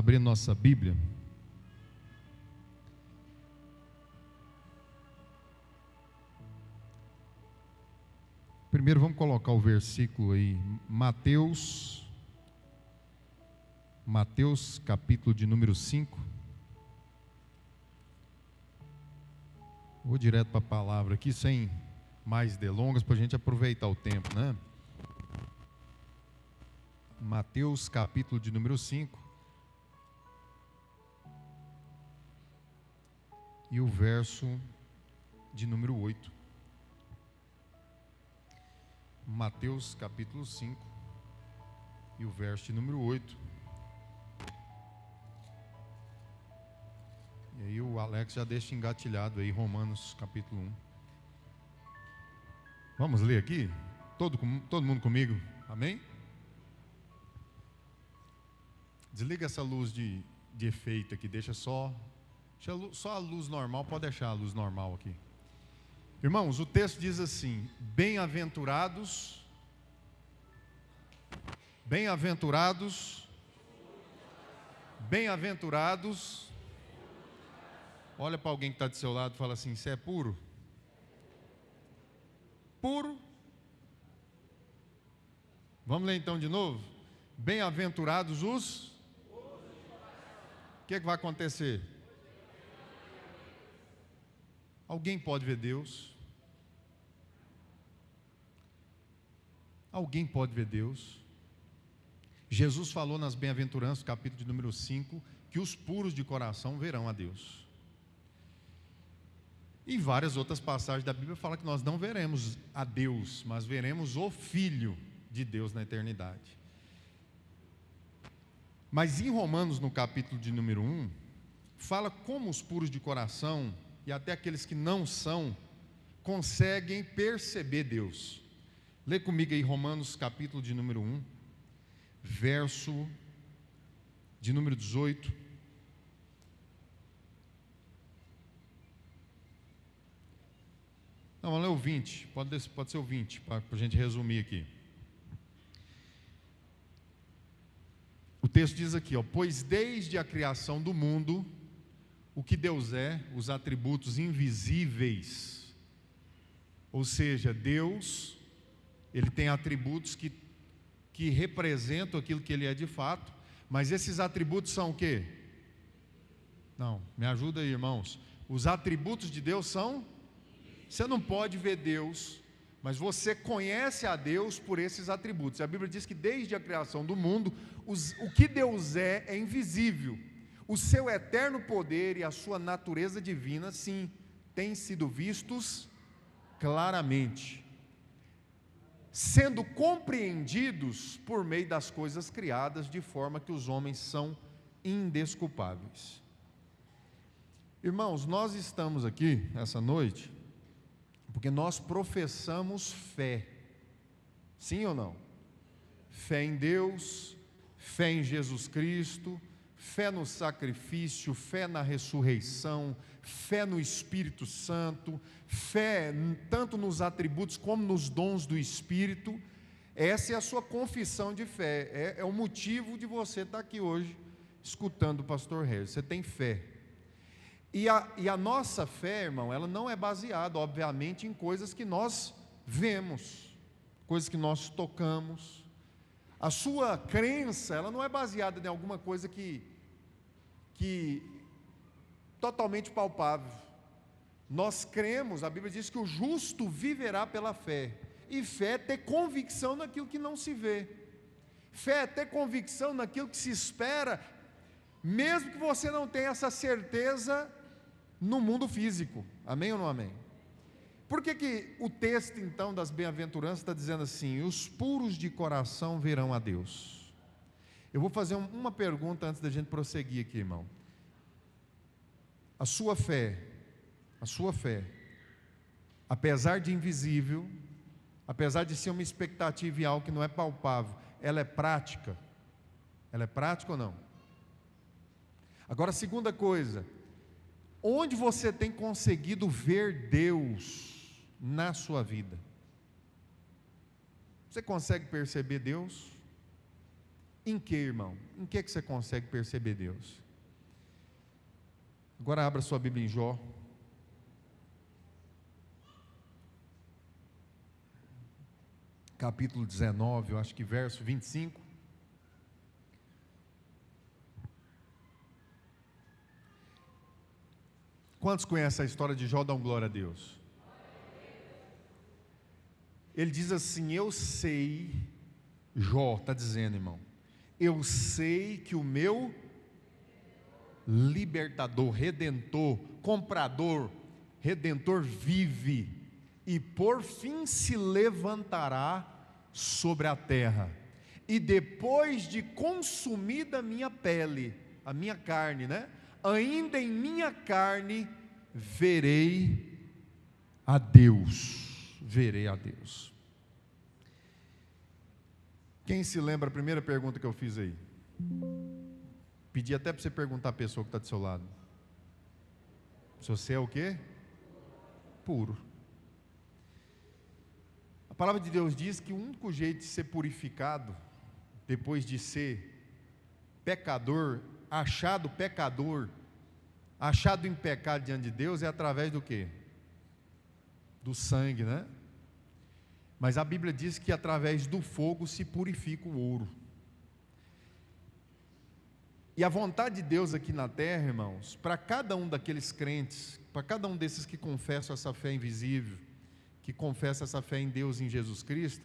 abrir nossa Bíblia. Primeiro vamos colocar o versículo aí, Mateus capítulo de número 5. Vou direto para a palavra aqui, sem mais delongas, para a gente aproveitar o tempo, né? Mateus capítulo de número 5. E o verso de número 8. Mateus capítulo 5 e o verso de número 8. E aí o Alex já deixa engatilhado aí, Romanos capítulo 1. Vamos ler aqui? Todo mundo comigo? Amém? Desliga essa luz de efeito aqui, deixa só a luz normal, pode deixar a luz normal aqui. Irmãos, o texto diz assim: bem-aventurados, olha para alguém que está do seu lado e fala assim: você é puro? Puro? Vamos ler então de novo? Bem-aventurados os... O que vai acontecer? Alguém pode ver Deus? Alguém pode ver Deus? Jesus falou nas bem-aventuranças, capítulo de número 5, que os puros de coração verão a Deus. E várias outras passagens da Bíblia falam que nós não veremos a Deus, mas veremos o Filho de Deus na eternidade. Mas em Romanos, no capítulo de número 1, fala como os puros de coração, e até aqueles que não são, conseguem perceber Deus. Lê comigo aí Romanos capítulo de número 1, verso de número 18. Não, vamos ler o 20, pode ser o 20, para a gente resumir aqui. O texto diz aqui, pois desde a criação do mundo, o que Deus é, os atributos invisíveis, ou seja, Deus, Ele tem atributos que representam aquilo que Ele é de fato, mas esses atributos são o quê? Não, me ajuda aí, irmãos. Os atributos de Deus são... Você não pode ver Deus, mas você conhece a Deus por esses atributos. A Bíblia diz que desde a criação do mundo, o que Deus é invisível. O seu eterno poder e a sua natureza divina, sim, têm sido vistos claramente, sendo compreendidos por meio das coisas criadas, de forma que os homens são indesculpáveis. Irmãos, nós estamos aqui essa noite porque nós professamos fé, sim ou não? Fé em Deus, fé em Jesus Cristo, fé no sacrifício, fé na ressurreição, fé no Espírito Santo, fé tanto nos atributos como nos dons do Espírito. Essa é a sua confissão de fé, é o motivo de você estar aqui hoje, escutando o pastor Regis. Você tem fé. E a nossa fé, irmão, ela não é baseada, obviamente, em coisas que nós vemos, coisas que nós tocamos. A sua crença, ela não é baseada em alguma coisa que totalmente palpável. Nós cremos, a Bíblia diz que o justo viverá pela fé. E fé é ter convicção naquilo que não se vê. Fé é ter convicção naquilo que se espera, mesmo que você não tenha essa certeza no mundo físico. Amém ou não amém? Por que o texto então das bem-aventuranças está dizendo assim: os puros de coração verão a Deus? Eu vou fazer uma pergunta antes da gente prosseguir aqui, irmão. A sua fé, apesar de invisível, apesar de ser uma expectativa e algo que não é palpável, ela é prática? Ela é prática ou não? Agora, segunda coisa, onde você tem conseguido ver Deus na sua vida? Você consegue perceber Deus? Em que, irmão? Em que você consegue perceber Deus? Agora abra sua Bíblia em Jó. Capítulo 19, eu acho que verso 25. Quantos conhecem a história de Jó? Dão glória a Deus. Ele diz assim: eu sei, Jó está dizendo, irmão, eu sei que o meu libertador, redentor, comprador, redentor vive, e por fim se levantará sobre a terra, e depois de consumida a minha pele, a minha carne, né? Ainda em minha carne verei a Deus, verei a Deus. Quem se lembra a primeira pergunta que eu fiz aí? Pedi até para você perguntar à pessoa que está do seu lado. Se você é o quê? Puro. A palavra de Deus diz que o único jeito de ser purificado, depois de ser pecador, achado em pecado diante de Deus, é através do quê? Do sangue, né? Mas a Bíblia diz que através do fogo se purifica o ouro. E a vontade de Deus aqui na terra, irmãos, para cada um daqueles crentes, para cada um desses que confessam essa fé invisível, que confessam essa fé em Deus, em Jesus Cristo,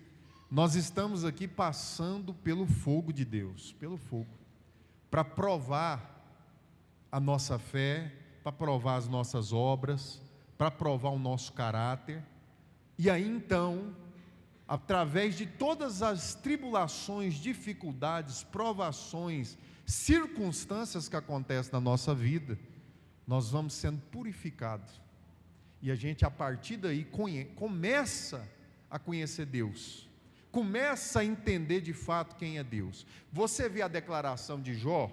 nós estamos aqui passando pelo fogo de Deus, pelo fogo, para provar a nossa fé, para provar as nossas obras, para provar o nosso caráter. E aí então, através de todas as tribulações, dificuldades, provações, circunstâncias que acontecem na nossa vida, nós vamos sendo purificados, e a gente a partir daí começa a conhecer Deus, começa a entender de fato quem é Deus. Você vê a declaração de Jó,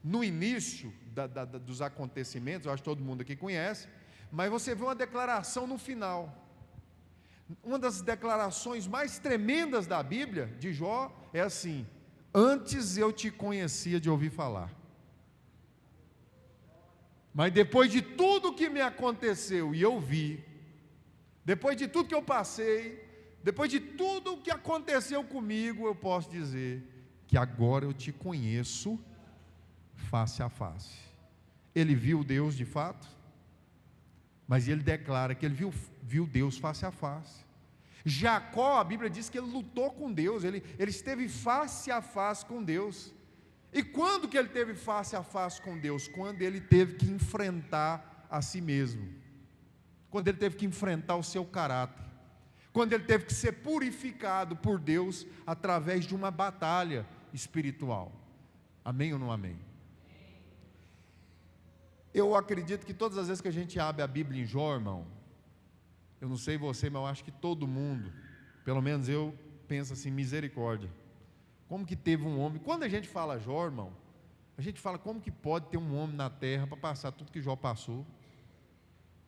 no início dos acontecimentos, eu acho que todo mundo aqui conhece, mas você vê uma declaração no final, uma das declarações mais tremendas da Bíblia, de Jó, é assim: antes eu te conhecia de ouvir falar, mas depois de tudo que me aconteceu e eu vi, depois de tudo que eu passei, depois de tudo que aconteceu comigo, eu posso dizer que agora eu te conheço face a face. Ele viu Deus de fato, mas ele declara que ele viu Deus face a face. Jacó, a Bíblia diz que ele lutou com Deus, ele esteve face a face com Deus. E quando que ele teve face a face com Deus? Quando ele teve que enfrentar a si mesmo, quando ele teve que enfrentar o seu caráter, quando ele teve que ser purificado por Deus através de uma batalha espiritual. Amém ou não amém? Eu acredito que todas as vezes que a gente abre a Bíblia em Jó, irmão, eu não sei você, mas eu acho que todo mundo, pelo menos eu, pensa assim: misericórdia, como que teve um homem? Quando a gente fala Jó, irmão, a gente fala: como que pode ter um homem na terra para passar tudo que Jó passou?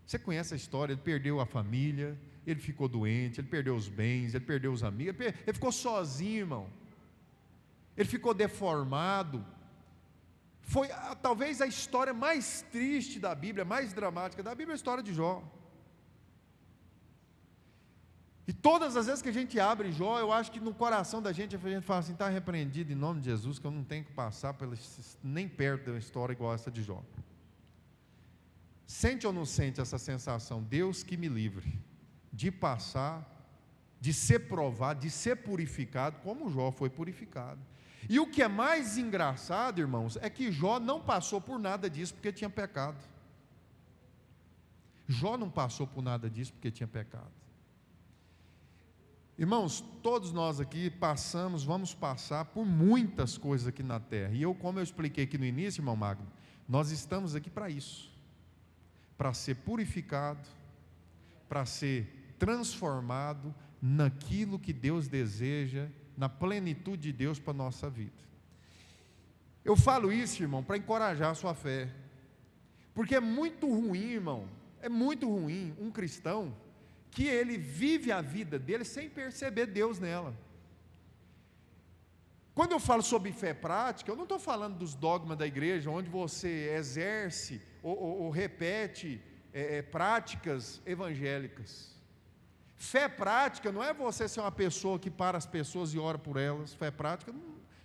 Você conhece a história? Ele perdeu a família, ele ficou doente, ele perdeu os bens, ele perdeu os amigos, ele ficou sozinho, irmão, ele ficou deformado. Foi talvez a história mais triste da Bíblia, mais dramática da Bíblia, a história de Jó. E todas as vezes que a gente abre Jó, eu acho que no coração da gente, a gente fala assim: está repreendido em nome de Jesus, que eu não tenho que passar nem perto da história igual essa de Jó. Sente ou não sente essa sensação? Deus que me livre de passar, de ser provado, de ser purificado, como Jó foi purificado. E o que é mais engraçado, irmãos, é que Jó não passou por nada disso porque tinha pecado. Jó não passou por nada disso porque tinha pecado. Irmãos, todos nós aqui vamos passar por muitas coisas aqui na terra. E como eu expliquei aqui no início, irmão Magno, nós estamos aqui para isso, para ser purificado, para ser transformado naquilo que Deus deseja, na plenitude de Deus para a nossa vida. Eu falo isso, irmão, para encorajar a sua fé, porque é muito ruim, irmão, é muito ruim um cristão que ele vive a vida dele sem perceber Deus nela. Quando eu falo sobre fé prática, eu não estou falando dos dogmas da igreja, onde você exerce ou repete práticas evangélicas. Fé prática não é você ser uma pessoa que para as pessoas e ora por elas. Fé prática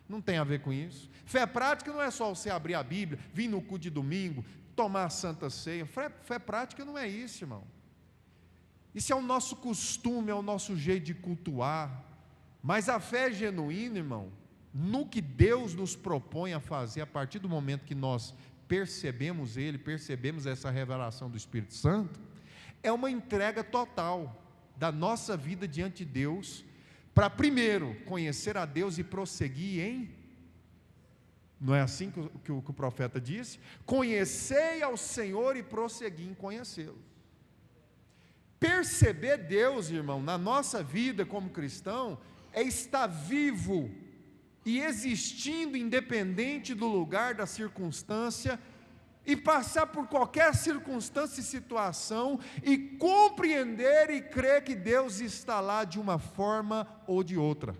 não tem a ver com isso. Fé prática não é só você abrir a Bíblia, vir no culto de domingo, tomar a Santa Ceia. Fé prática não é isso, irmão. Isso é o nosso costume, é o nosso jeito de cultuar. Mas a fé genuína, irmão, no que Deus nos propõe a fazer, a partir do momento que nós percebemos Ele, percebemos essa revelação do Espírito Santo, é uma entrega total da nossa vida diante de Deus, para primeiro conhecer a Deus e prosseguir em, não é assim que o profeta disse? Conhecei ao Senhor e prosseguir em conhecê-lo. Perceber Deus, irmão, na nossa vida como cristão, é estar vivo e existindo independente do lugar, da circunstância, e passar por qualquer circunstância e situação, e compreender e crer que Deus está lá de uma forma ou de outra.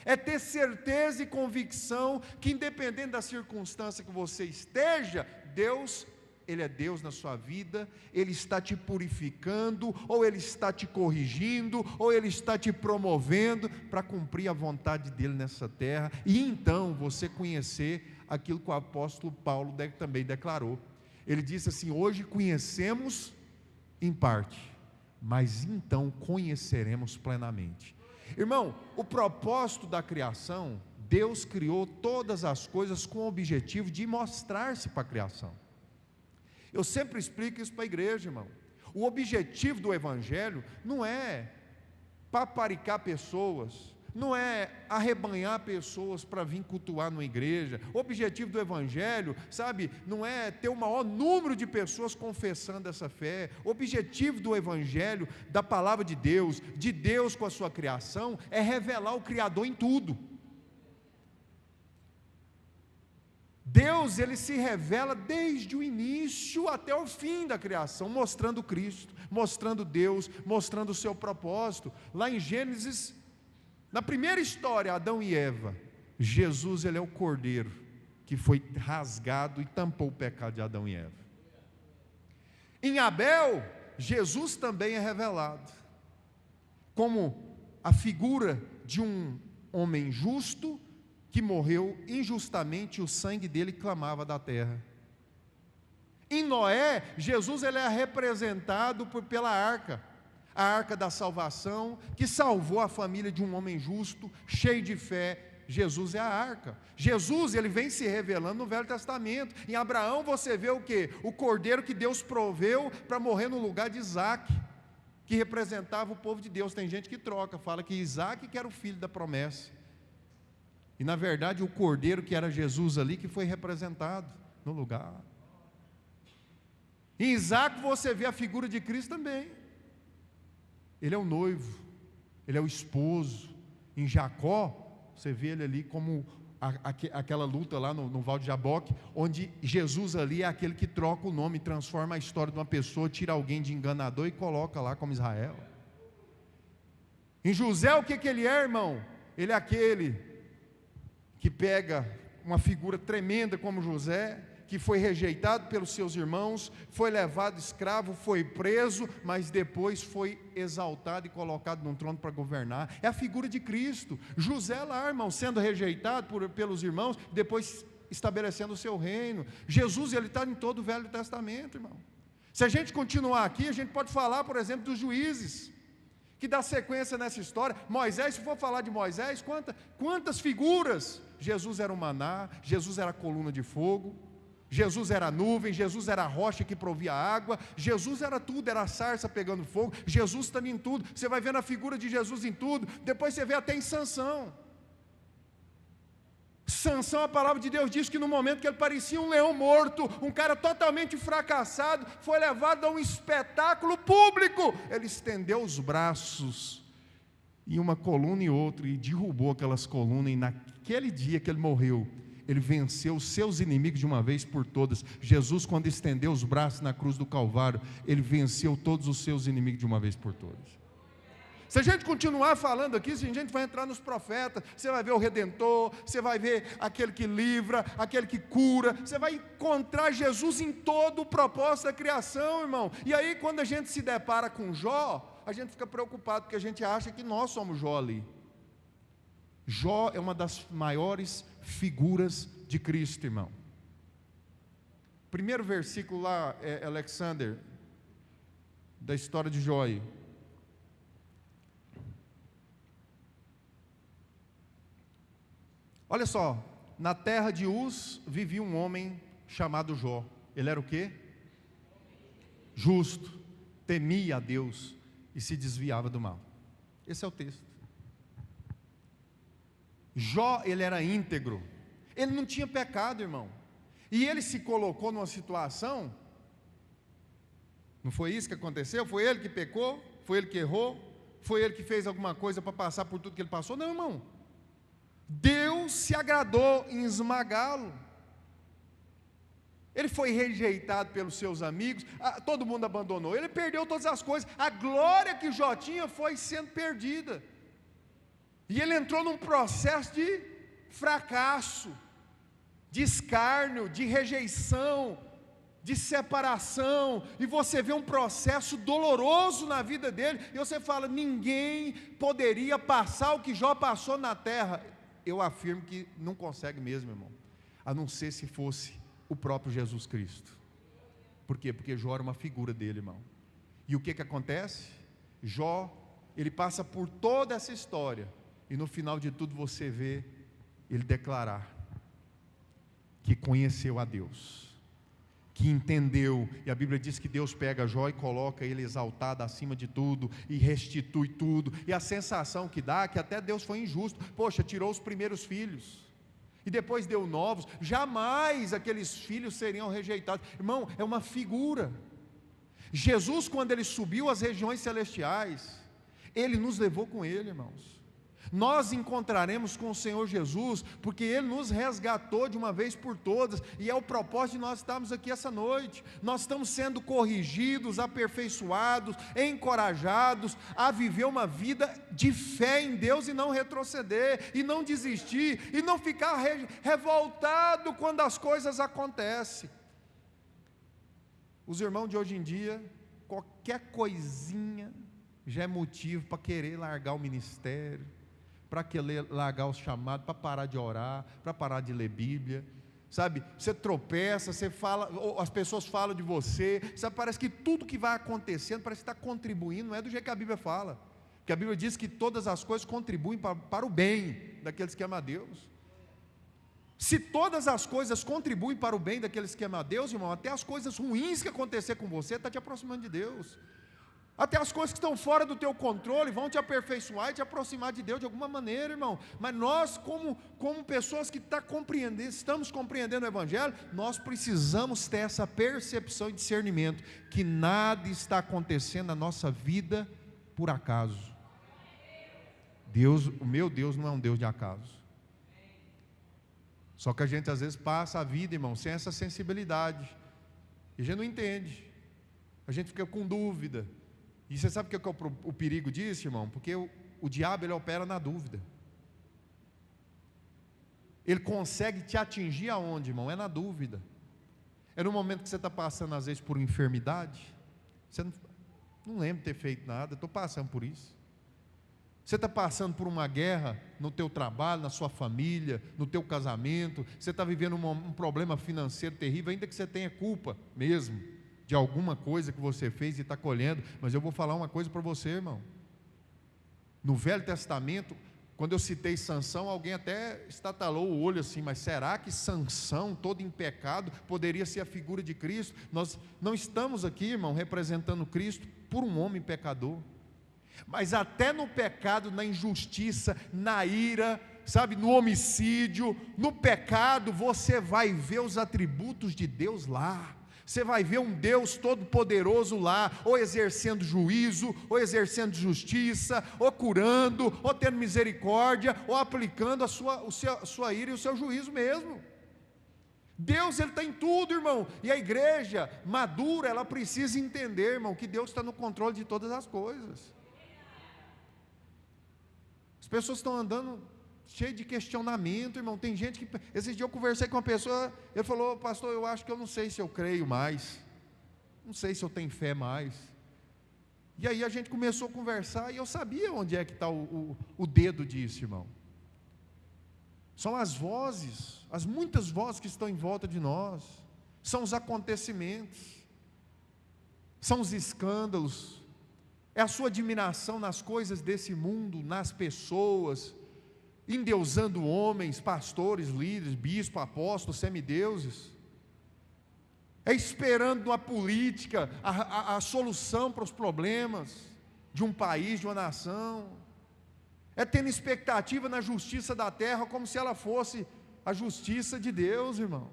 É ter certeza e convicção que independente da circunstância que você esteja, Deus, Ele é Deus na sua vida, Ele está te purificando, ou Ele está te corrigindo, ou Ele está te promovendo para cumprir a vontade dEle nessa terra, e então você conhecer aquilo que o apóstolo Paulo também declarou. Ele disse assim: hoje conhecemos em parte, mas então conheceremos plenamente. Irmão, o propósito da criação, Deus criou todas as coisas com o objetivo de mostrar-se para a criação. Eu sempre explico isso para a igreja, irmão. O objetivo do Evangelho não é paparicar pessoas, não é arrebanhar pessoas para vir cultuar numa igreja. O objetivo do Evangelho, sabe, não é ter o maior número de pessoas confessando essa fé. O objetivo do Evangelho, da palavra de Deus com a sua criação, é revelar o Criador em tudo. Deus, Ele se revela desde o início até o fim da criação, mostrando Cristo, mostrando Deus, mostrando o seu propósito. Lá em Gênesis, na primeira história, Adão e Eva, Jesus, Ele é o cordeiro que foi rasgado e tampou o pecado de Adão e Eva. Em Abel, Jesus também é revelado como a figura de um homem justo que morreu injustamente, o sangue dele clamava da terra. Em Noé, Jesus, ele é representado pela arca, a arca da salvação, que salvou a família de um homem justo, cheio de fé. Jesus é a arca. Jesus, ele vem se revelando no Velho Testamento. Em Abraão você vê o quê? O cordeiro que Deus proveu para morrer no lugar de Isaac, que representava o povo de Deus. Tem gente que troca, fala que Isaac que era o filho da promessa, e na verdade o cordeiro que era Jesus ali, que foi representado no lugar. Em Isaac você vê a figura de Cristo também. Ele é o noivo, ele é o esposo. Em Jacó, você vê ele ali como aquela luta lá no Val de Jaboque, onde Jesus ali é aquele que troca o nome, transforma a história de uma pessoa, tira alguém de enganador e coloca lá como Israel. Em José, o que ele é, irmão? Ele é aquele que pega uma figura tremenda como José, que foi rejeitado pelos seus irmãos, foi levado escravo, foi preso, mas depois foi exaltado e colocado num trono para governar. É a figura de Cristo. José lá, irmão, sendo rejeitado pelos irmãos, depois estabelecendo o seu reino. Jesus, ele está em todo o Velho Testamento, irmão. Se a gente continuar aqui, a gente pode falar, por exemplo, dos juízes, que dá sequência nessa história. Moisés, se for falar de Moisés, quantas figuras? Jesus era o maná, Jesus era a coluna de fogo, Jesus era a nuvem, Jesus era a rocha que provia água, Jesus era tudo, era a sarça pegando fogo, Jesus está em tudo. Você vai vendo a figura de Jesus em tudo. Depois você vê até em Sansão. Sansão, a palavra de Deus diz que no momento que ele parecia um leão morto, um cara totalmente fracassado, foi levado a um espetáculo público. Ele estendeu os braços e uma coluna e outra, e derrubou aquelas colunas, e naquele dia que ele morreu, ele venceu os seus inimigos de uma vez por todas. Jesus, quando estendeu os braços na cruz do Calvário, ele venceu todos os seus inimigos de uma vez por todas. Se a gente continuar falando aqui, a gente vai entrar nos profetas, você vai ver o Redentor, você vai ver aquele que livra, aquele que cura, você vai encontrar Jesus em todo o propósito da criação, irmão. E aí quando a gente se depara com Jó, a gente fica preocupado, porque a gente acha que nós somos Jó ali. Jó é uma das maiores figuras de Cristo, irmão. Primeiro versículo lá, Alexander, da história de Jó aí. Olha só, na terra de Uz vivia um homem chamado Jó. Ele era o quê? Justo, temia a Deus e se desviava do mal. Esse é o texto. Jó, ele era íntegro, ele não tinha pecado, irmão. E ele se colocou numa situação, não foi isso que aconteceu? Foi ele que pecou? Foi ele que errou? Foi ele que fez alguma coisa para passar por tudo que ele passou? Não, irmão. Deus se agradou em esmagá-lo. Ele foi rejeitado pelos seus amigos, todo mundo abandonou, ele perdeu todas as coisas, a glória que Jó tinha foi sendo perdida, e ele entrou num processo de fracasso, de escárnio, de rejeição, de separação, e você vê um processo doloroso na vida dele, e você fala, ninguém poderia passar o que Jó passou na terra. Eu afirmo que não consegue mesmo, irmão, a não ser se fosse o próprio Jesus Cristo. Por quê? Porque Jó era uma figura dele, irmão. E o que acontece? Jó, ele passa por toda essa história, e no final de tudo você vê ele declarar que conheceu a Deus, que entendeu, e a Bíblia diz que Deus pega Jó e coloca ele exaltado acima de tudo, e restitui tudo, e a sensação que dá é que até Deus foi injusto, poxa, tirou os primeiros filhos, e depois deu novos, jamais aqueles filhos seriam rejeitados, irmão, é uma figura. Jesus, quando ele subiu às regiões celestiais, ele nos levou com ele, irmãos. Nós encontraremos com o Senhor Jesus, porque Ele nos resgatou de uma vez por todas, e é o propósito de nós estarmos aqui essa noite. Nós estamos sendo corrigidos, aperfeiçoados, encorajados a viver uma vida de fé em Deus, e não retroceder, e não desistir, e não ficar revoltado quando as coisas acontecem. Os irmãos de hoje em dia, qualquer coisinha já é motivo para querer largar o ministério, para querer largar o chamado, para parar de orar, para parar de ler Bíblia, sabe? Você tropeça, você fala, as pessoas falam de você, sabe? Parece que tudo que vai acontecendo, parece que está contribuindo, não é do jeito que a Bíblia fala, porque a Bíblia diz que todas as coisas contribuem para o bem daqueles que amam a Deus. Se todas as coisas contribuem para o bem daqueles que amam a Deus, irmão, até as coisas ruins que acontecer com você, está te aproximando de Deus. Até as coisas que estão fora do teu controle vão te aperfeiçoar e te aproximar de Deus de alguma maneira, irmão. Mas nós, como pessoas que estamos compreendendo o Evangelho, nós precisamos ter essa percepção e discernimento, que nada está acontecendo na nossa vida por acaso. Deus, o meu Deus não é um Deus de acaso. Só que a gente às vezes passa a vida, irmão, sem essa sensibilidade, e a gente não entende, a gente fica com dúvida. E você sabe o que é o perigo disso, irmão? Porque o diabo, ele opera na dúvida. Ele consegue te atingir aonde, irmão? É na dúvida. É no momento que você está passando às vezes por uma enfermidade, você não lembra de ter feito nada, estou passando por isso. Você está passando por uma guerra no teu trabalho, na sua família, no teu casamento, você está vivendo um problema financeiro terrível, ainda que você tenha culpa mesmo de alguma coisa que você fez e está colhendo, mas eu vou falar uma coisa para você, irmão. No Velho Testamento, quando eu citei Sansão, alguém até estatalou o olho assim, mas será que Sansão, todo em pecado, poderia ser a figura de Cristo? Nós não estamos aqui, irmão, representando Cristo por um homem pecador, mas até no pecado, na injustiça, na ira, sabe, no homicídio, no pecado, você vai ver os atributos de Deus lá. Você vai ver um Deus todo-poderoso lá, ou exercendo juízo, ou exercendo justiça, ou curando, ou tendo misericórdia, ou aplicando a sua ira e o seu juízo mesmo. Deus, Ele está em tudo, irmão, e a igreja madura, ela precisa entender, irmão, que Deus está no controle de todas as coisas. pessoas estão andando cheio de questionamento, irmão. Tem gente que, esse dia eu conversei com uma pessoa, ele falou: pastor, eu acho que eu não sei se eu creio mais, não sei se eu tenho fé mais. E aí a gente começou a conversar, e eu sabia onde é que está o dedo disso, irmão. São as vozes, as muitas vozes que estão em volta de nós, são os acontecimentos, são os escândalos, é a sua admiração nas coisas desse mundo, nas pessoas, endeusando homens, pastores, líderes, bispos, apóstolos, semideuses, é esperando na política a solução para os problemas de um país, de uma nação, é tendo expectativa na justiça da terra, como se ela fosse a justiça de Deus, irmão.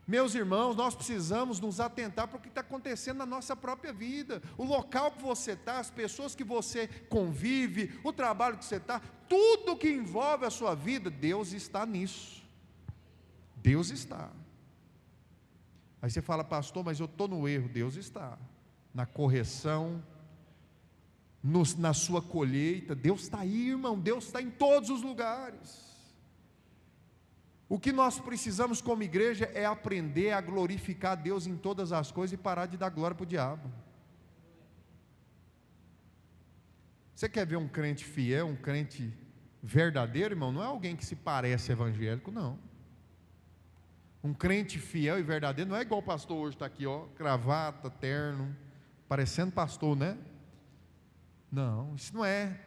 Meus irmãos, nós precisamos nos atentar para o que está acontecendo na nossa própria vida, o local que você está, as pessoas que você convive, o trabalho que você está, tudo que envolve a sua vida, Deus está nisso, Deus está. Aí você fala: pastor, mas eu estou no erro. Deus está na correção, na sua colheita. Deus está aí, irmão. Deus está em todos os lugares. O que nós precisamos como igreja é aprender a glorificar Deus em todas as coisas e parar de dar glória para o diabo. Você quer ver um crente fiel, um crente verdadeiro, irmão? Não é alguém que se parece evangélico, não. Um crente fiel e verdadeiro não é igual o pastor hoje está aqui, ó, gravata, terno, parecendo pastor, né? Não, isso não é.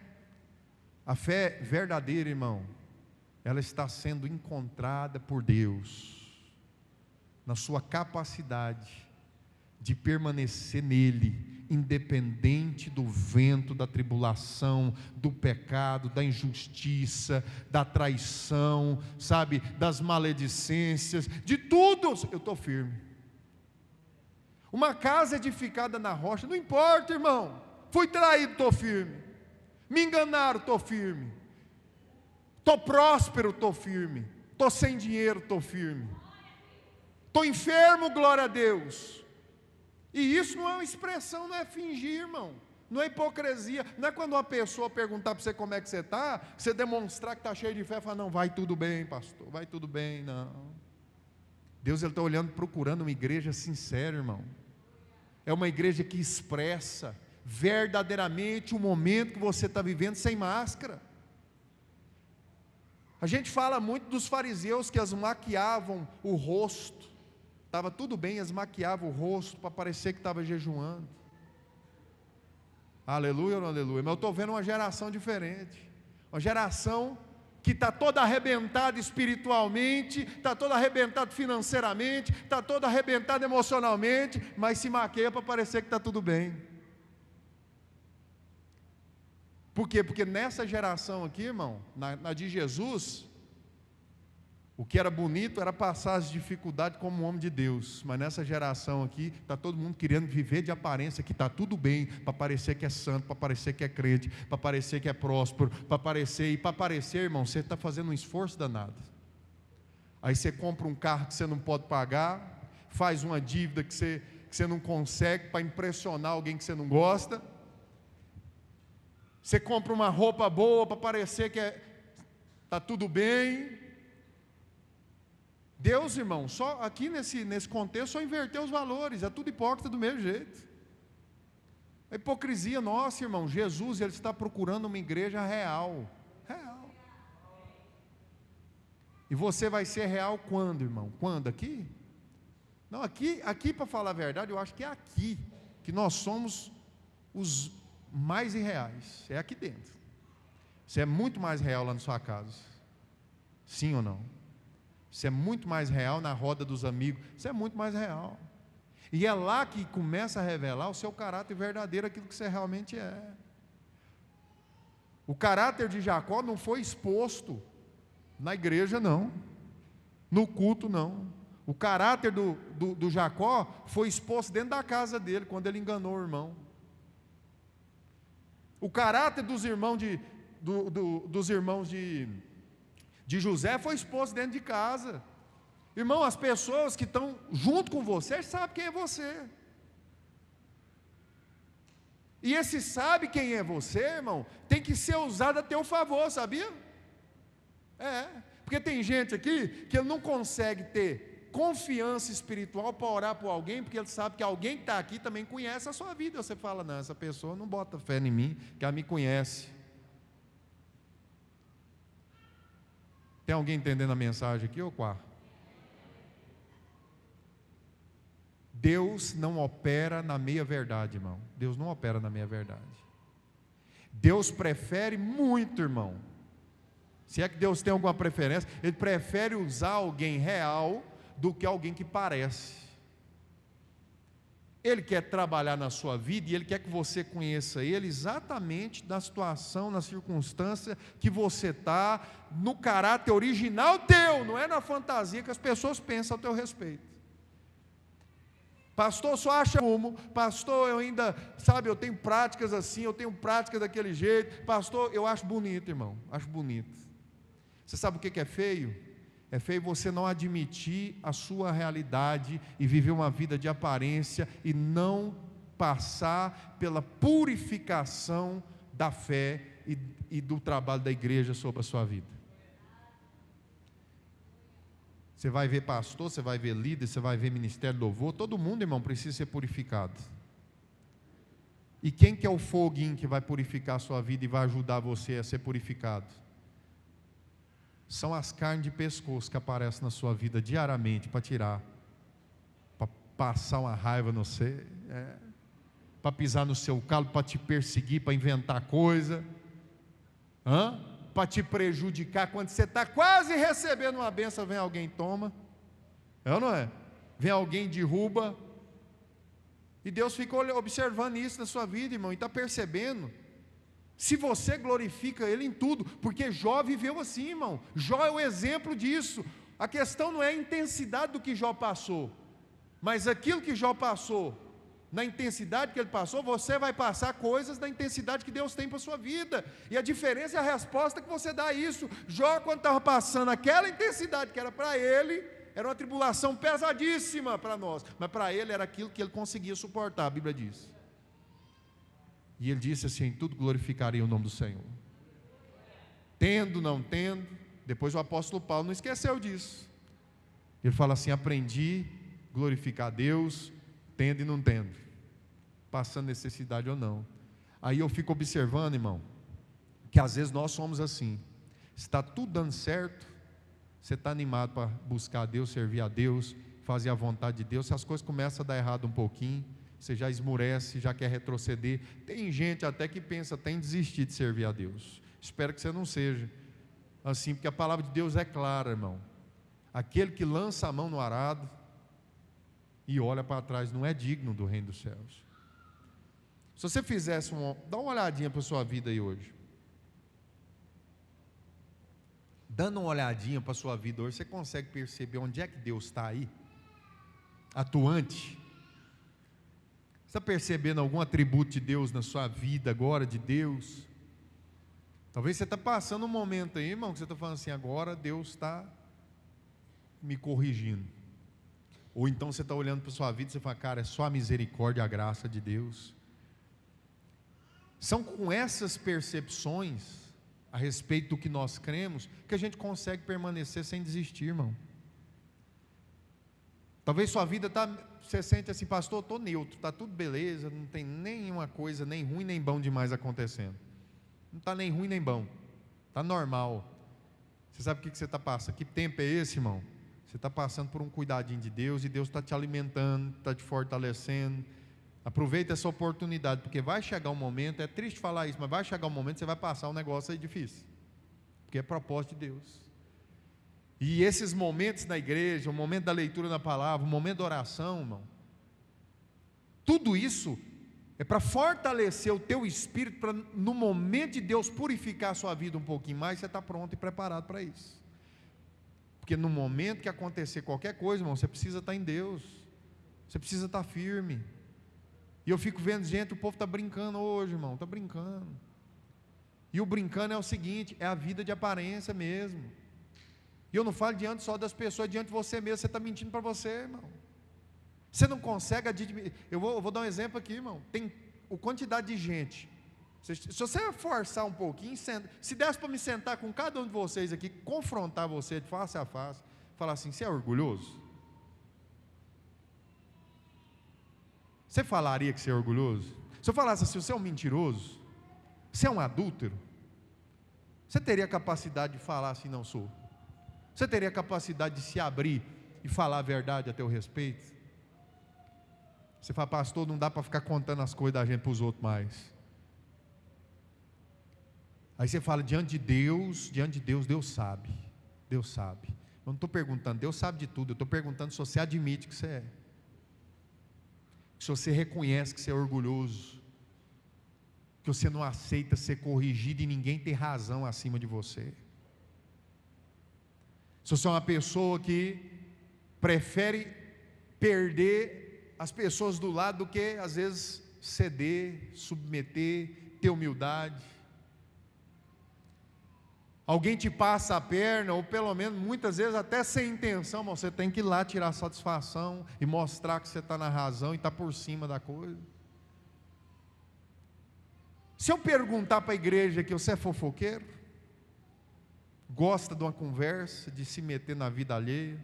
A fé verdadeira, irmão, ela está sendo encontrada por Deus, na sua capacidade de permanecer nele, independente do vento da tribulação, do pecado, da injustiça, da traição, sabe, das maledicências, de tudo. Eu estou firme. Uma casa edificada na rocha, não importa, irmão. Fui traído, estou firme. Me enganaram, estou firme. Estou próspero, estou firme. Estou sem dinheiro, estou firme. Estou enfermo, glória a Deus. E isso não é uma expressão, não é fingir, irmão. Não é hipocrisia. Não é quando uma pessoa perguntar para você como é que você está, você demonstrar que está cheio de fé e falar: não, vai tudo bem, pastor, vai tudo bem. Não. Deus está olhando, procurando uma igreja sincera, irmão. É uma igreja que expressa verdadeiramente o momento que você está vivendo sem máscara. A gente fala muito dos fariseus que as maquiavam o rosto. Estava tudo bem, eles maquiavam o rosto para parecer que estava jejuando. Aleluia ou não aleluia? Mas eu estou vendo uma geração diferente. Uma geração que está toda arrebentada espiritualmente, está toda arrebentada financeiramente, está toda arrebentada emocionalmente, mas se maquia para parecer que está tudo bem. Por quê? Porque nessa geração aqui, irmão, na de Jesus, o que era bonito era passar as dificuldades como um homem de Deus. Mas nessa geração aqui, está todo mundo querendo viver de aparência, que está tudo bem, para parecer que é santo, para parecer que é crente, para parecer que é próspero, para parecer, irmão, você está fazendo um esforço danado. Aí você compra um carro que você não pode pagar, faz uma dívida que você não consegue para impressionar alguém que você não gosta. Você compra uma roupa boa para parecer que está tudo bem. Deus, irmão, só aqui nesse contexto, só inverteu os valores, é tudo hipócrita do mesmo jeito. A hipocrisia nossa, irmão. Jesus, ele está procurando uma igreja real. Real. E você vai ser real quando, irmão? Quando? Aqui? Não, aqui para falar a verdade, eu acho que é aqui que nós somos os mais irreais. É aqui dentro. Você é muito mais real lá na sua casa. Sim ou não? Você é muito mais real na roda dos amigos. Você é muito mais real. E é lá que começa a revelar o seu caráter verdadeiro, aquilo que você realmente é. O caráter de Jacó não foi exposto na igreja, não. No culto, não. O caráter do Jacó foi exposto dentro da casa dele, quando ele enganou o irmão. O caráter dos irmãos de José foi exposto dentro de casa. Irmão, as pessoas que estão junto com você sabem quem é você. E esse sabe quem é você, irmão, tem que ser usado a teu favor, sabia? Porque tem gente aqui que ele não consegue ter confiança espiritual para orar por alguém, porque ele sabe que alguém que está aqui também conhece a sua vida. Você fala, não, essa pessoa não bota fé em mim, que ela me conhece. Tem alguém entendendo a mensagem aqui, ou qual? Deus não opera na meia-verdade, irmão. Deus não opera na meia-verdade. Deus prefere muito, irmão. Se é que Deus tem alguma preferência, Ele prefere usar alguém real do que alguém que parece. Ele quer trabalhar na sua vida e Ele quer que você conheça Ele exatamente na situação, na circunstância que você está, no caráter original teu, não é na fantasia que as pessoas pensam a teu respeito. Pastor, só acha rumo. Pastor, eu ainda, sabe, eu tenho práticas assim, eu tenho práticas daquele jeito. Pastor, eu acho bonito, irmão, acho bonito. Você sabe o que é feio? É feio você não admitir a sua realidade e viver uma vida de aparência e não passar pela purificação da fé e do trabalho da igreja sobre a sua vida. Você vai ver pastor, você vai ver líder, você vai ver ministério de louvor, todo mundo, irmão, precisa ser purificado. E quem que é o foguinho que vai purificar a sua vida e vai ajudar você a ser purificado? São as carnes de pescoço que aparecem na sua vida diariamente para tirar, para passar uma raiva no você, para pisar no seu calo, para te perseguir, para inventar coisa, para te prejudicar. Quando você está quase recebendo uma bênção, vem alguém e toma, é ou não é? Vem alguém e derruba, e Deus fica observando isso na sua vida, irmão, e está percebendo. Se você glorifica Ele em tudo, porque Jó viveu assim, irmão. Jó é o exemplo disso. A questão não é a intensidade do que Jó passou, mas aquilo que Jó passou, na intensidade que ele passou, você vai passar coisas da intensidade que Deus tem para a sua vida. E a diferença é a resposta que você dá a isso. Jó, quando estava passando aquela intensidade que era para ele, era uma tribulação pesadíssima para nós, mas para ele era aquilo que ele conseguia suportar, a Bíblia diz. E ele disse assim: tudo glorificaria o nome do Senhor. Tendo, não tendo. Depois o apóstolo Paulo não esqueceu disso. Ele fala assim: aprendi a glorificar a Deus, tendo e não tendo, passando necessidade ou não. Aí eu fico observando, irmão, que às vezes nós somos assim. Está tudo dando certo, você está animado para buscar a Deus, servir a Deus, fazer a vontade de Deus. Se as coisas começam a dar errado um pouquinho, você já esmurece, já quer retroceder. Tem gente até que pensa até em desistir de servir a Deus. Espero que você não seja assim, porque a palavra de Deus é clara, irmão. Aquele que lança a mão no arado e olha para trás não é digno do reino dos céus. Se você fizesse dá uma olhadinha para a sua vida aí hoje. Dando uma olhadinha para a sua vida hoje, você consegue perceber onde é que Deus está aí? Atuante. Você está percebendo algum atributo de Deus na sua vida agora, de Deus? Talvez você está passando um momento aí, irmão, que você está falando assim: agora Deus está me corrigindo. Ou então você está olhando para a sua vida e você fala: cara, é só a misericórdia e a graça de Deus. São com essas percepções a respeito do que nós cremos que a gente consegue permanecer sem desistir, irmão. Talvez sua vida você sente assim: pastor, eu estou neutro, está tudo beleza, não tem nenhuma coisa nem ruim nem bom demais acontecendo. Não está nem ruim nem bom, está normal. Você sabe o que você está passando? Que tempo é esse, irmão? Você está passando por um cuidadinho de Deus, e Deus está te alimentando, está te fortalecendo. Aproveita essa oportunidade, porque vai chegar um momento, é triste falar isso, mas vai chegar um momento que você vai passar um negócio aí difícil, porque é propósito de Deus. E esses momentos na igreja, o momento da leitura da palavra, o momento da oração, irmão, tudo isso é para fortalecer o teu espírito, para no momento de Deus purificar a sua vida um pouquinho mais, você está pronto e preparado para isso. Porque no momento que acontecer qualquer coisa, irmão, você precisa estar em Deus, você precisa estar firme. E eu fico vendo gente, o povo está brincando hoje, irmão, está brincando. E o brincando é o seguinte, é a vida de aparência mesmo. E eu não falo diante só das pessoas, diante de você mesmo, você está mentindo para você, irmão. Você não consegue admitir. Eu vou dar um exemplo aqui, irmão. Tem a quantidade de gente. Se você forçar um pouquinho, se desse para me sentar com cada um de vocês aqui, confrontar você de face a face, falar assim: você é orgulhoso? Você falaria que você é orgulhoso? Se eu falasse assim: você é um mentiroso? Você é um adúltero? Você teria capacidade de falar assim: não sou? Você teria capacidade de se abrir e falar a verdade a teu respeito? Você fala: pastor, não dá para ficar contando as coisas da gente para os outros mais. Aí você fala: diante de Deus, Deus sabe. Deus sabe. Eu não estou perguntando, Deus sabe de tudo. Eu estou perguntando se você admite que você é. Se você reconhece que você é orgulhoso. Que você não aceita ser corrigido e ninguém tem razão acima de você. Se você é uma pessoa que prefere perder as pessoas do lado do que às vezes ceder, submeter, ter humildade. Alguém te passa a perna, ou pelo menos muitas vezes até sem intenção, mas você tem que ir lá tirar satisfação e mostrar que você está na razão e está por cima da coisa. Se eu perguntar para a igreja que você é fofoqueiro, gosta de uma conversa, de se meter na vida alheia,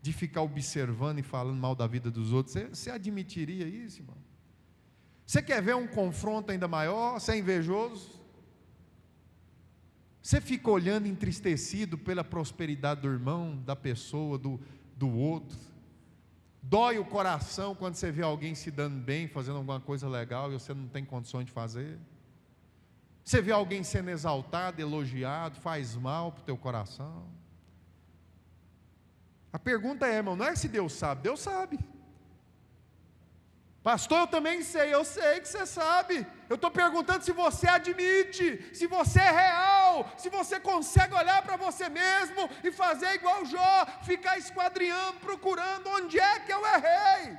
de ficar observando e falando mal da vida dos outros, você admitiria isso, irmão? Você quer ver um confronto ainda maior? Você é invejoso? Você fica olhando entristecido pela prosperidade do irmão, da pessoa, do outro? Dói o coração quando você vê alguém se dando bem, fazendo alguma coisa legal e você não tem condições de fazer? Você vê alguém sendo exaltado, elogiado, faz mal para o teu coração? A pergunta é, irmão, não é se Deus sabe, Deus sabe. Pastor, eu também sei, eu sei que você sabe. Eu estou perguntando se você admite, se você é real, se você consegue olhar para você mesmo e fazer igual Jó, ficar esquadrinhando, procurando onde é que eu errei,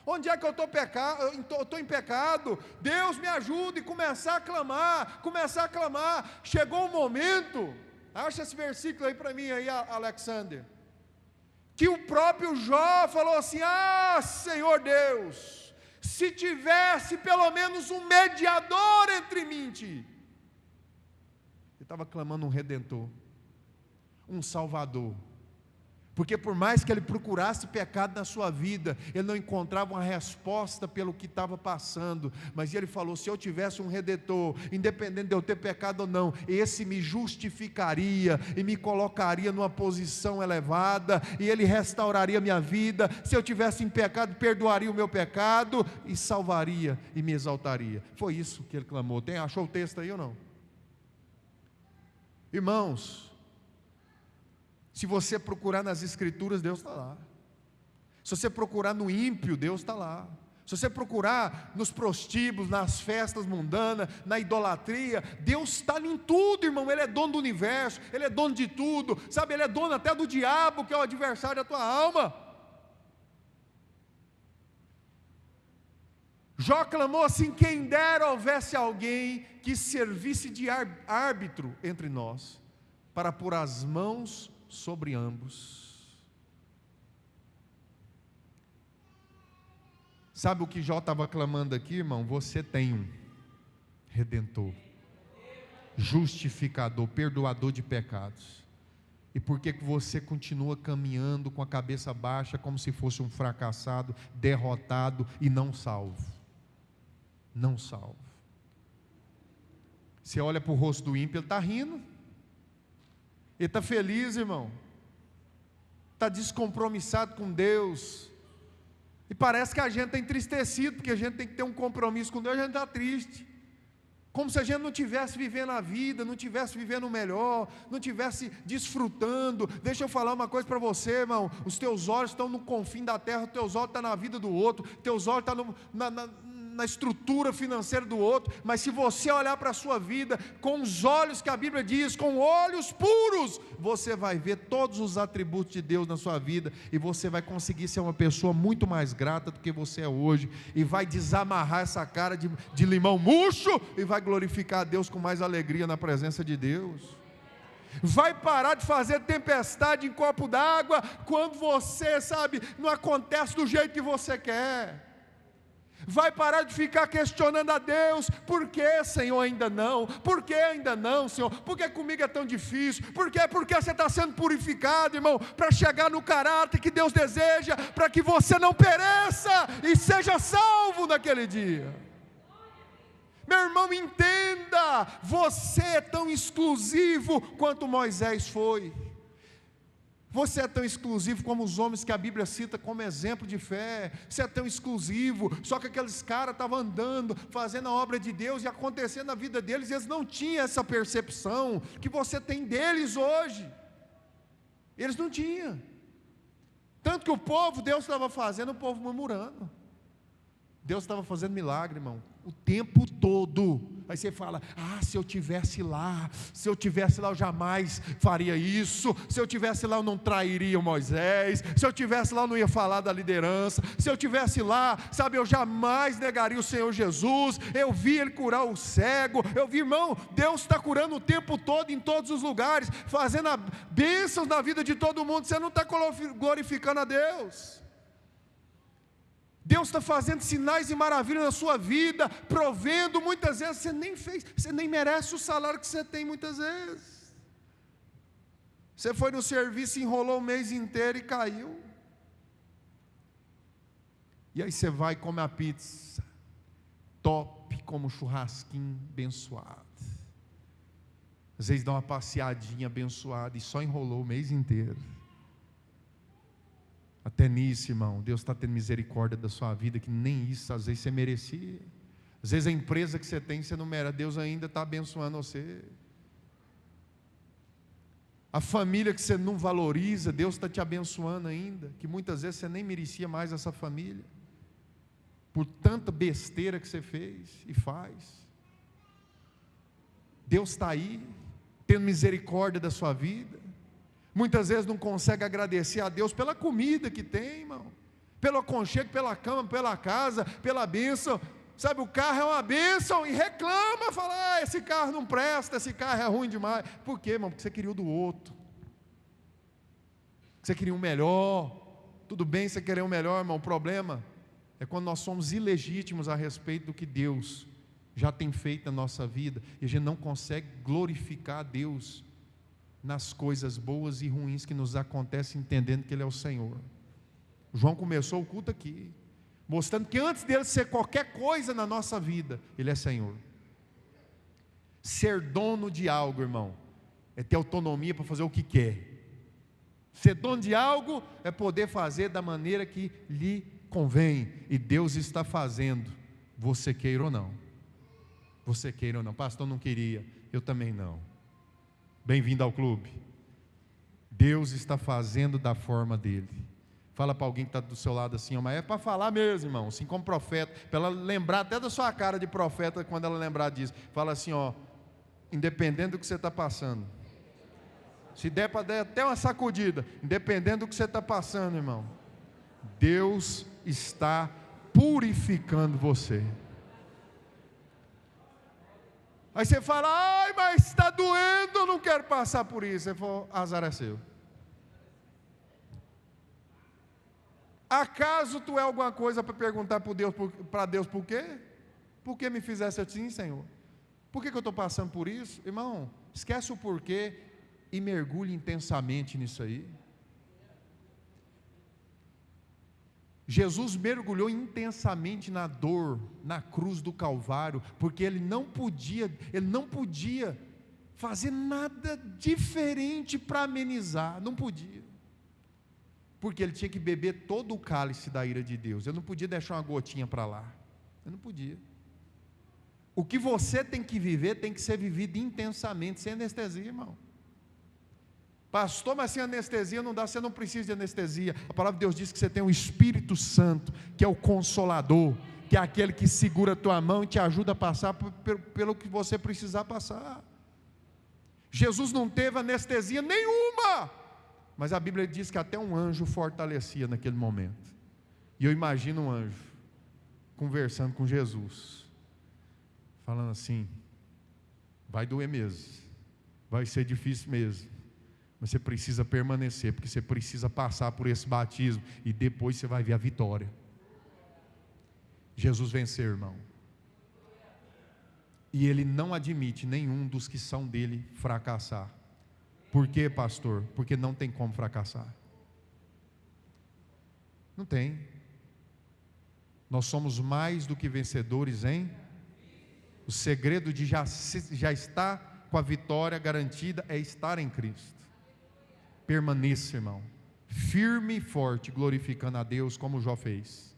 onde é que eu estou em pecado. Deus me ajude, e começar a clamar. Chegou um momento, acha esse versículo aí para mim, aí, Alexander, que o próprio Jó falou assim: ah, Senhor Deus, se tivesse pelo menos um mediador entre mim e ti. Ele estava clamando um redentor, um salvador, porque por mais que ele procurasse pecado na sua vida, ele não encontrava uma resposta pelo que estava passando, mas ele falou: se eu tivesse um redentor, independente de eu ter pecado ou não, esse me justificaria e me colocaria numa posição elevada, e ele restauraria minha vida. Se eu tivesse em pecado, perdoaria o meu pecado e salvaria e me exaltaria. Foi isso que ele clamou. Achou o texto aí ou não? Irmãos, se você procurar nas escrituras, Deus está lá. Se você procurar no ímpio, Deus está lá. Se você procurar nos prostíbulos, nas festas mundanas, na idolatria, Deus está em tudo, irmão. Ele é dono do universo, Ele é dono de tudo, sabe? Ele é dono até do diabo, que é o adversário da tua alma. Jó clamou assim: quem dera houvesse alguém que servisse de árbitro entre nós, para pôr as mãos sobre ambos. Sabe o que Jó estava clamando aqui, irmão? Você tem um redentor, justificador, perdoador de pecados. E por que você continua caminhando com a cabeça baixa, como se fosse um fracassado, derrotado e não salvo? Não salvo. Você olha para o rosto do ímpio, ele está rindo. Ele está feliz, irmão. Está descompromissado com Deus. E parece que a gente está entristecido, porque a gente tem que ter um compromisso com Deus, a gente está triste. Como se a gente não estivesse vivendo a vida, não estivesse vivendo o melhor, não estivesse desfrutando. Deixa eu falar uma coisa para você, irmão. Os teus olhos estão no confim da terra, os teus olhos estão na vida do outro, teus olhos estão na estrutura financeira do outro, mas se você olhar para a sua vida com os olhos que a Bíblia diz, com olhos puros, você vai ver todos os atributos de Deus na sua vida, e você vai conseguir ser uma pessoa muito mais grata do que você é hoje, e vai desamarrar essa cara de limão murcho, e vai glorificar a Deus com mais alegria na presença de Deus. Vai parar de fazer tempestade em copo d'água, quando você, sabe, não acontece do jeito que você quer. Vai parar de ficar questionando a Deus: por que, Senhor, ainda não? Por que ainda não, Senhor? Por que comigo é tão difícil? Por que? Porque você está sendo purificado, irmão, para chegar no caráter que Deus deseja, para que você não pereça e seja salvo naquele dia. Meu irmão, entenda: você é tão exclusivo quanto Moisés foi. Você é tão exclusivo como os homens que a Bíblia cita como exemplo de fé. Você é tão exclusivo. Só que aqueles caras estavam andando, fazendo a obra de Deus e acontecendo na vida deles, e eles não tinham essa percepção que você tem deles hoje. Eles não tinham. Tanto que o povo, Deus estava fazendo, o povo murmurando. Deus estava fazendo milagre, irmão, o tempo todo. Aí você fala: se eu tivesse lá, eu jamais faria isso. Se eu tivesse lá, eu não trairia o Moisés. Se eu tivesse lá, eu não ia falar da liderança. Se eu tivesse lá, sabe, eu jamais negaria o Senhor Jesus. Eu vi Ele curar o cego. Eu vi, irmão, Deus está curando o tempo todo, em todos os lugares, fazendo bênçãos na vida de todo mundo. Você não está glorificando a Deus. Deus está fazendo sinais e maravilhas na sua vida, provendo. Muitas vezes você nem fez, você nem merece o salário que você tem muitas vezes. Você foi no serviço, enrolou o mês inteiro e caiu. E aí você vai e come a pizza, top, como um churrasquinho abençoado. Às vezes dá uma passeadinha abençoada e só enrolou o mês inteiro. Até nisso, irmão, Deus está tendo misericórdia da sua vida, que nem isso às vezes você merecia. Às vezes a empresa que você tem, você não merece, Deus ainda está abençoando você. A família que você não valoriza, Deus está te abençoando ainda, que muitas vezes você nem merecia mais essa família, por tanta besteira que você fez e faz. Deus está aí, tendo misericórdia da sua vida. Muitas vezes não consegue agradecer a Deus pela comida que tem, irmão, pelo aconchego, pela cama, pela casa, pela bênção. Sabe, o carro é uma bênção e reclama, fala: esse carro não presta, esse carro é ruim demais. Por quê, irmão? Porque você queria o do outro, você queria um melhor. Tudo bem você querer um melhor, irmão, o problema é quando nós somos ilegítimos a respeito do que Deus já tem feito na nossa vida, e a gente não consegue glorificar a Deus nas coisas boas e ruins que nos acontecem, entendendo que Ele é o Senhor. João começou o culto aqui, mostrando que antes dele ser qualquer coisa na nossa vida, Ele é Senhor. Ser dono de algo, irmão, é ter autonomia para fazer o que quer. Ser dono de algo é poder fazer da maneira que lhe convém, e Deus está fazendo, você queira ou não. Você queira ou não. Pastor, não queria, eu também não. Bem-vindo ao clube. Deus está fazendo da forma dele. Fala para alguém que está do seu lado assim: mas é para falar mesmo, irmão, assim como profeta, para ela lembrar até da sua cara de profeta, quando ela lembrar disso. Fala assim: independente do que você está passando, se der para dar até uma sacudida, independente do que você está passando, irmão, Deus está purificando você. Aí você fala: mas está doendo, eu não quero passar por isso. Você fala: azar é seu. Acaso tu é alguma coisa para perguntar para Deus por quê? Por que me fizesse assim, Senhor? Por que eu estou passando por isso? Irmão, esquece o porquê e mergulhe intensamente nisso aí. Jesus mergulhou intensamente na dor, na cruz do Calvário, porque ele não podia fazer nada diferente para amenizar, não podia, porque ele tinha que beber todo o cálice da ira de Deus, ele não podia deixar uma gotinha para lá, ele não podia. O que você tem que viver, tem que ser vivido intensamente, sem anestesia, irmão. Pastor, mas sem anestesia não dá, você não precisa de anestesia. A palavra de Deus diz que você tem o Espírito Santo, que é o Consolador, que é aquele que segura a tua mão e te ajuda a passar pelo que você precisar passar. Jesus não teve anestesia nenhuma, mas a Bíblia diz que até um anjo fortalecia naquele momento. E eu imagino um anjo conversando com Jesus, falando assim: vai doer mesmo, vai ser difícil mesmo, mas você precisa permanecer, porque você precisa passar por esse batismo, e depois você vai ver a vitória. Jesus venceu, irmão. E Ele não admite nenhum dos que são dele fracassar. Por quê, pastor? Porque não tem como fracassar. Não tem. Nós somos mais do que vencedores em... O segredo de já estar com a vitória garantida é estar em Cristo. Permaneça, irmão, firme e forte, glorificando a Deus como Jó fez.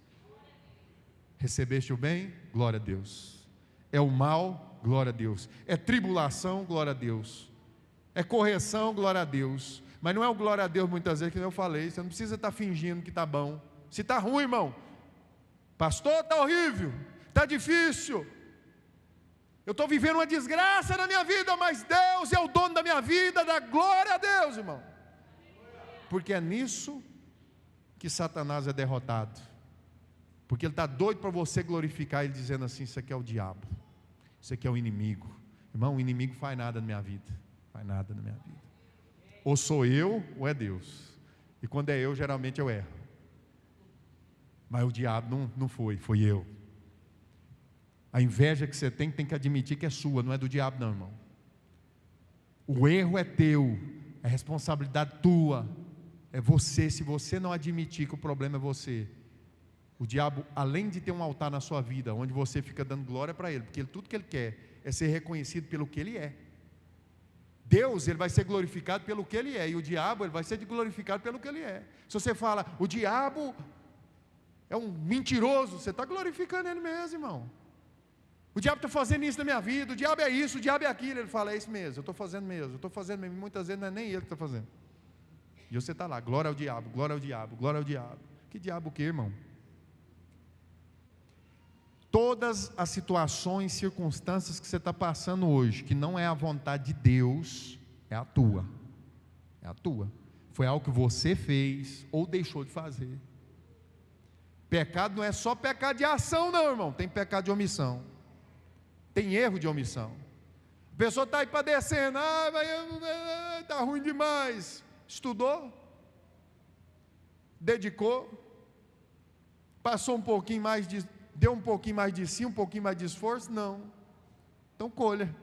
Recebeste o bem? Glória a Deus. É o mal? Glória a Deus. É tribulação? Glória a Deus. É correção? Glória a Deus. Mas não é o glória a Deus muitas vezes que eu falei. Você não precisa estar fingindo que está bom. Se está ruim, irmão, pastor, está horrível, está difícil, eu estou vivendo uma desgraça na minha vida, mas Deus é o dono da minha vida, dá glória a Deus, irmão. Porque é nisso que Satanás é derrotado. Porque ele está doido para você glorificar ele, dizendo assim: isso aqui é o diabo, isso aqui é o inimigo. Irmão, o inimigo faz nada na minha vida. Faz nada na minha vida. Ou sou eu, ou é Deus. E quando é eu, geralmente eu erro. Mas o diabo não foi eu. A inveja que você tem que admitir que é sua, não é do diabo não, irmão. O erro é teu, é responsabilidade tua, é você. Se você não admitir que o problema é você, o diabo, além de ter um altar na sua vida, onde você fica dando glória para ele, porque tudo que ele quer é ser reconhecido pelo que ele é. Deus, ele vai ser glorificado pelo que ele é, e o diabo, ele vai ser glorificado pelo que ele é. Se você fala, o diabo é um mentiroso, você está glorificando ele mesmo, irmão. O diabo está fazendo isso na minha vida, o diabo é isso, o diabo é aquilo. Ele fala, é isso mesmo, eu estou fazendo mesmo, muitas vezes não é nem ele que está fazendo. E você está lá, glória ao diabo, glória ao diabo, glória ao diabo. Que diabo o que, irmão? Todas as situações, circunstâncias que você está passando hoje, que não é a vontade de Deus, é a tua. É a tua. Foi algo que você fez ou deixou de fazer. Pecado não é só pecado de ação não, irmão. Tem pecado de omissão. Tem erro de omissão. A pessoa está aí padecendo, está ruim demais. Estudou, dedicou, passou um pouquinho mais de, deu um pouquinho mais de si, um pouquinho mais de esforço? Não. Então colha.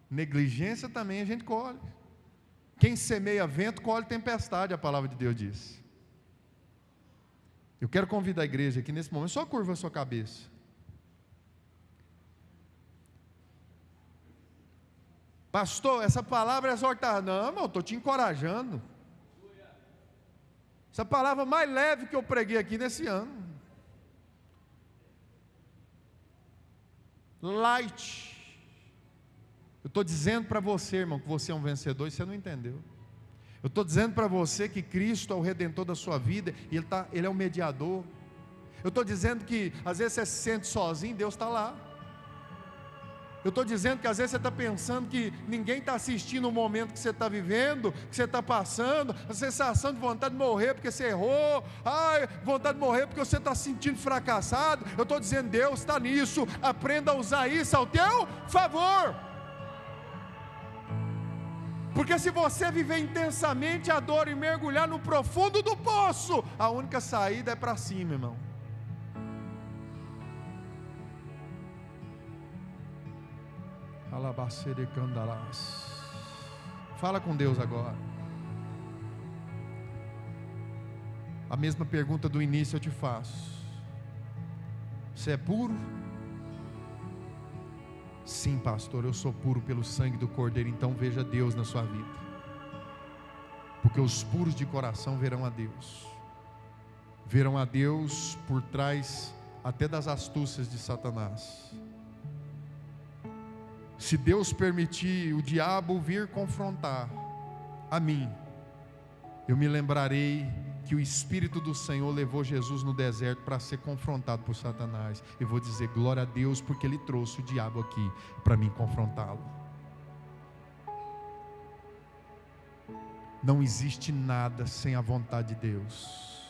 Negligência também a gente colhe. Quem semeia vento, colhe tempestade, a palavra de Deus diz. Eu quero convidar a igreja aqui nesse momento, só curva a sua cabeça. Pastor, essa palavra é exortar. Não, irmão, estou te encorajando. Essa palavra mais leve que eu preguei aqui nesse ano. Light. Eu estou dizendo para você, irmão, que você é um vencedor e você não entendeu. Eu estou dizendo para você que Cristo é o Redentor da sua vida e Ele é o mediador. Eu estou dizendo que às vezes você se sente sozinho, Deus está lá. Eu estou dizendo que às vezes você está pensando que ninguém está assistindo o momento que você está vivendo, que você está passando, a sensação de vontade de morrer porque você errou, vontade de morrer porque você está se sentindo fracassado. Eu estou dizendo, Deus está nisso, aprenda a usar isso ao teu favor. Porque se você viver intensamente a dor e mergulhar no profundo do poço, a única saída é para cima, irmão. Fala com Deus agora. A mesma pergunta do início eu te faço. Você é puro? Sim, pastor, eu sou puro pelo sangue do Cordeiro. Então veja Deus na sua vida, porque os puros de coração verão a Deus. Verão a Deus por trás até das astúcias de Satanás. Se Deus permitir o diabo vir confrontar a mim, eu me lembrarei que o Espírito do Senhor levou Jesus no deserto para ser confrontado por Satanás. Eu vou dizer glória a Deus, porque Ele trouxe o diabo aqui para mim confrontá-lo. Não existe nada sem a vontade de Deus.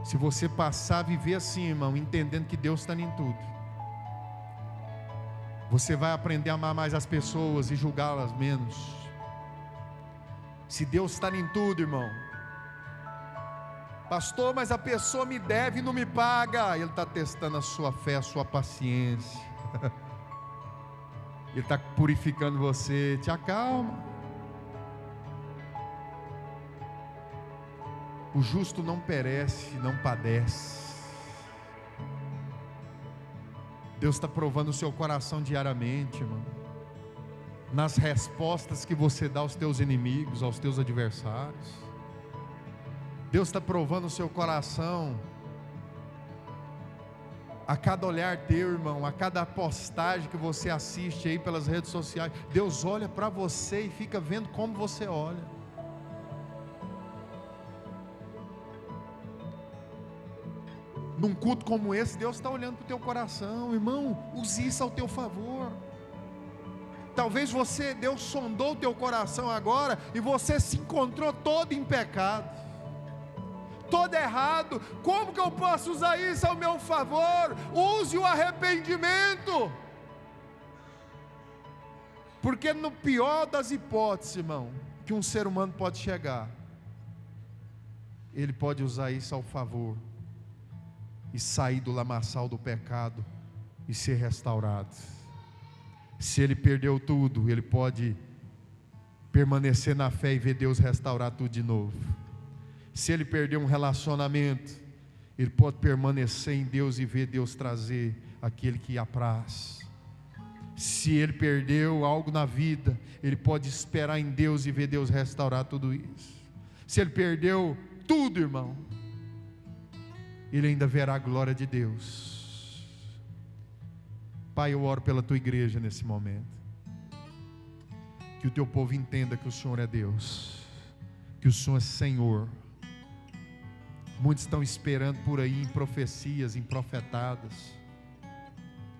Se você passar a viver assim, irmão, entendendo que Deus está em tudo, você vai aprender a amar mais as pessoas e julgá-las menos. Se Deus está em tudo, irmão, Pastor, mas a pessoa me deve e não me paga. Ele está testando a sua fé, a sua paciência. Ele está purificando você. Te acalma. O justo não perece, não padece. Deus está provando o seu coração diariamente, irmão, nas respostas que você dá aos teus inimigos, aos teus adversários. Deus está provando o seu coração a cada olhar teu, irmão, a cada postagem que você assiste aí pelas redes sociais. Deus olha para você e fica vendo como você olha. Num culto como esse, Deus está olhando para o teu coração, irmão. Use isso ao teu favor. Talvez Deus sondou o teu coração agora e você se encontrou todo em pecado, todo errado. Como que eu posso usar isso ao meu favor? Use o arrependimento, porque no pior das hipóteses, irmão, que um ser humano pode chegar, ele pode usar isso ao favor e sair do lamaçal do pecado e ser restaurado. Se ele perdeu tudo, ele pode permanecer na fé e ver Deus restaurar tudo de novo. Se ele perdeu um relacionamento, ele pode permanecer em Deus e ver Deus trazer aquele que apraz. Se ele perdeu algo na vida, ele pode esperar em Deus e ver Deus restaurar tudo isso. Se ele perdeu tudo, irmão, ele ainda verá a glória de Deus. Pai, eu oro pela tua igreja nesse momento, que o teu povo entenda que o Senhor é Deus, que o Senhor é Senhor. Muitos estão esperando por aí em profecias, em profetadas.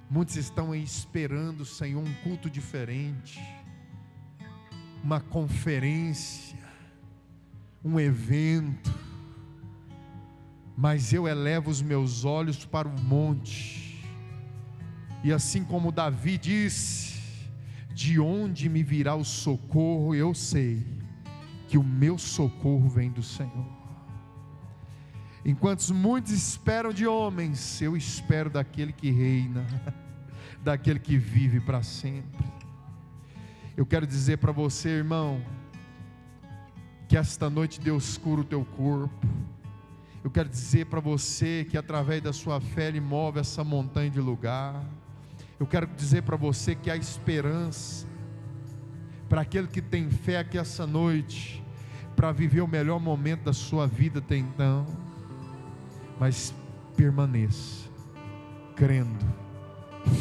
Muitos estão aí esperando, Senhor, um culto diferente, uma conferência, um evento. Mas eu elevo os meus olhos para o monte, e assim como Davi disse: de onde me virá o socorro? Eu sei que o meu socorro vem do Senhor. Enquanto muitos esperam de homens, eu espero daquele que reina, daquele que vive para sempre. Eu quero dizer para você, irmão, que esta noite Deus cura o teu corpo. Eu quero dizer para você que através da sua fé Ele move essa montanha de lugar. Eu quero dizer para você que há esperança para aquele que tem fé aqui essa noite, para viver o melhor momento da sua vida até então. Mas permaneça crendo,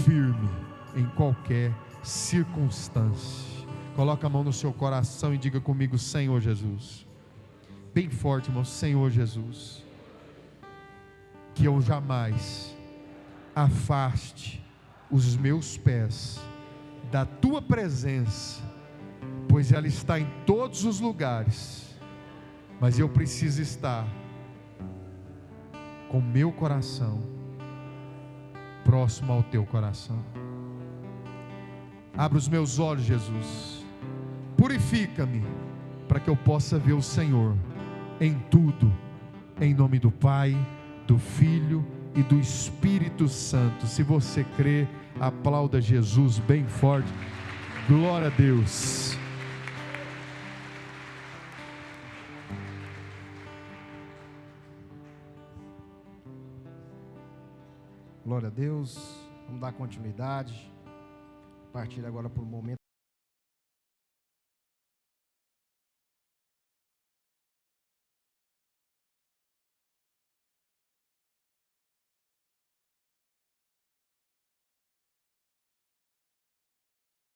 firme em qualquer circunstância. Coloca a mão no seu coração e diga comigo: Senhor Jesus. Bem forte, irmão. Senhor Jesus, que eu jamais afaste os meus pés da tua presença, pois ela está em todos os lugares, mas eu preciso estar com meu coração próximo ao teu coração. Abra os meus olhos, Jesus, purifica-me, para que eu possa ver o Senhor em tudo, em nome do Pai, do Filho e do Espírito Santo. Se você crê, aplauda Jesus bem forte. Glória a Deus. Glória a Deus. Vamos dar continuidade. A partir agora para o momento